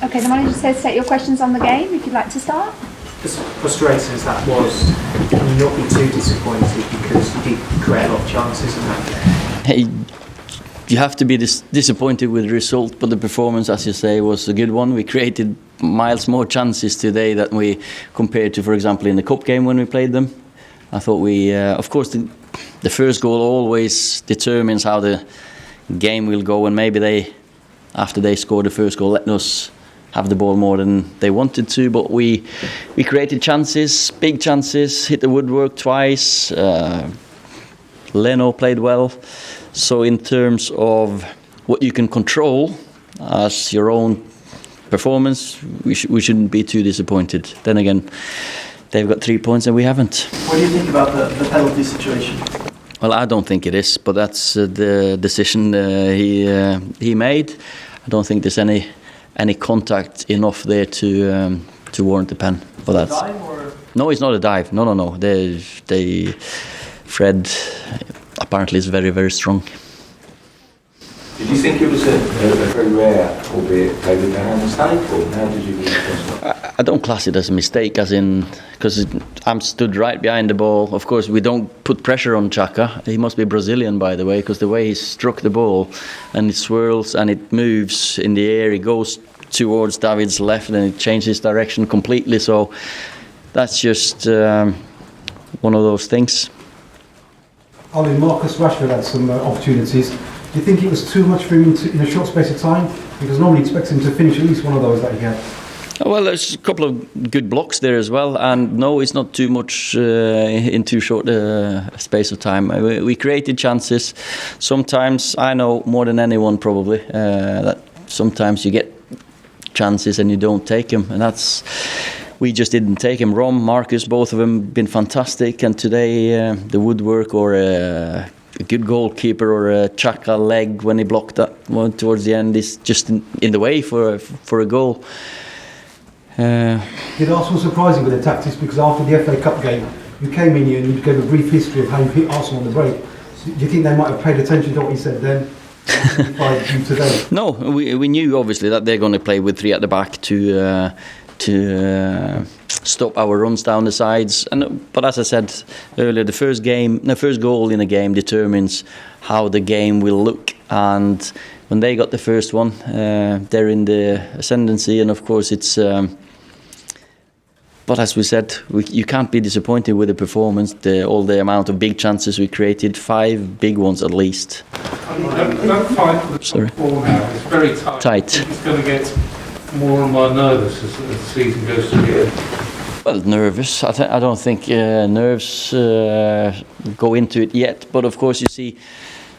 Okay, the manager says take your questions on the game if you'd like to start. As frustrating as that was, can you not be too disappointed because you did create a lot of chances in that game? Hey, you have to be disappointed with the result, but the performance, as you say, was a good one. We created miles more chances today than we compared to, for example, in the cup game when we played them. I thought we, of course, the first goal always determines how the game will go, and maybe after they scored the first goal, let us have the ball more than they wanted to, but we created chances, big chances, hit the woodwork twice. Leno played well. So in terms of what you can control as your own performance, we shouldn't be too disappointed. Then again, they've got 3 points and we haven't. What do you think about the penalty situation? Well, I don't think it is, but that's the decision he made. I don't think there's any contact enough there to warrant the pen for that. Dive or? No, it's not a dive. No. Fred apparently is very, very strong. Did you think it was a very rare, albeit played with a mistake, or how did you view it? I don't class it as a mistake, as in, because I'm stood right behind the ball. Of course, we don't put pressure on Xhaka. He must be Brazilian, by the way, because the way he struck the ball, and it swirls and it moves in the air, it goes towards David's left and it changes direction completely. So that's just one of those things. Ole, Marcus Rashford had some opportunities. Do you think it was too much for him in a short space of time? Because normally expect him to finish at least one of those that he had. Well, there's a couple of good blocks there as well, and no, it's not too much in too short a space of time. We created chances. Sometimes, I know more than anyone probably, that sometimes you get chances and you don't take them, and we just didn't take them. Rom, Marcus, both of them been fantastic, and today the woodwork or a good goalkeeper or a Xhaka leg when he blocked that one towards the end is just in the way for a goal. Did Arsenal surprise you with the tactics? Because after the FA Cup game, you came in here and you gave a brief history of how you hit Arsenal on the break. Do you think they might have paid attention to what you said then? By you today? No, we knew obviously that they're going to play with three at the back to stop our runs down the sides. But as I said earlier, the first goal in a game determines how the game will look. And when they got the first one, they're in the ascendancy, and of course it's. But as we said, you can't be disappointed with the performance. All the amount of big chances we created, 5 big ones at least. That fight for the top 4 now is very tight. It's going to get more and more nervous as the season goes through here. Well, nervous. I don't think nerves go into it yet. But of course, you see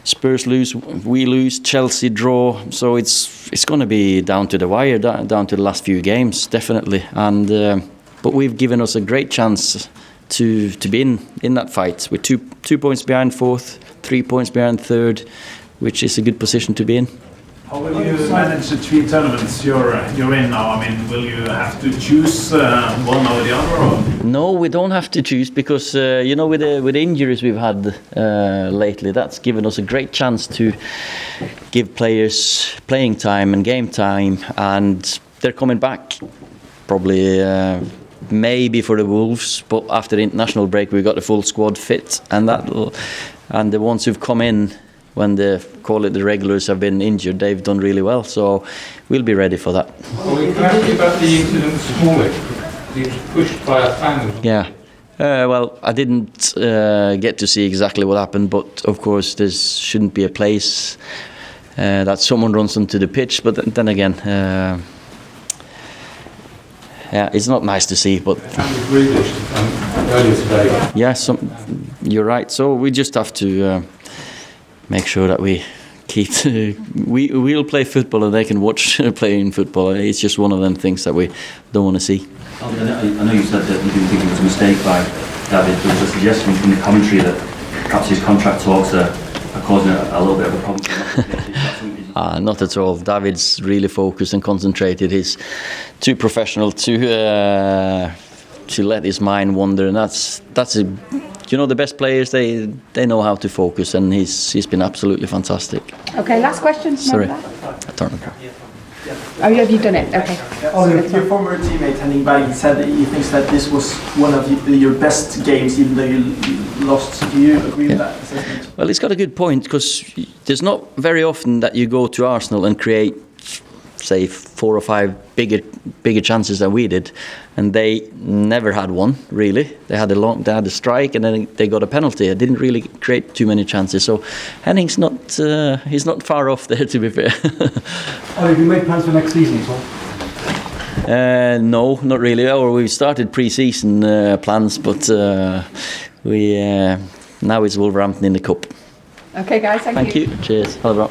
Spurs lose, we lose, Chelsea draw. So it's going to be down to the wire, down to the last few games, definitely. And but we've given us a great chance to be in that fight. We're 2 points behind 4th, 3 points behind 3rd, which is a good position to be in. How will you manage the 3 tournaments you're in now? I mean, will you have to choose one or the other? Or? No, we don't have to choose because with the injuries we've had lately, that's given us a great chance to give players playing time and game time, and they're coming back probably. Maybe for the Wolves, but after the international break we got the full squad fit, and the ones who've come in when the regulars have been injured, they've done really well, so we'll be ready for that. Well, we can ask you about the incident this morning. He was pushed by a fan. Yeah. Well, I didn't get to see exactly what happened, but of course there shouldn't be a place that someone runs onto the pitch, but then again it's not nice to see, but earlier today. Yeah, you're right. So we just have to make sure that we keep. We'll play football, and they can watch playing football. It's just one of them things that we don't want to see. I know you said that you didn't think it was a mistake by David. There was a suggestion from the commentary that perhaps his contract talks are causing a little bit of a problem. Not at all. David's really focused and concentrated. He's too professional to let his mind wander, and that's a you know, the best players, they know how to focus, and he's been absolutely fantastic. Okay, last question. Sorry, Remember I turned it. Oh, have you done it? Okay. Your former teammate Henning Berg said that he thinks that this was one of your best games, even though you lost. Do you agree with that assessment? Well, he's got a good point, because there's not very often that you go to Arsenal and create, say, 4 or 5 bigger chances than we did, and they never had one really. They had a strike, and then they got a penalty. I didn't really create too many chances. So Henning's not he's not far off there, to be fair. Have you made plans for next season as well? No, not really. Or we started pre-season plans, but we now it's Wolverhampton in the cup. Okay, guys. Thank you. Thank you. Cheers. Ha det bra.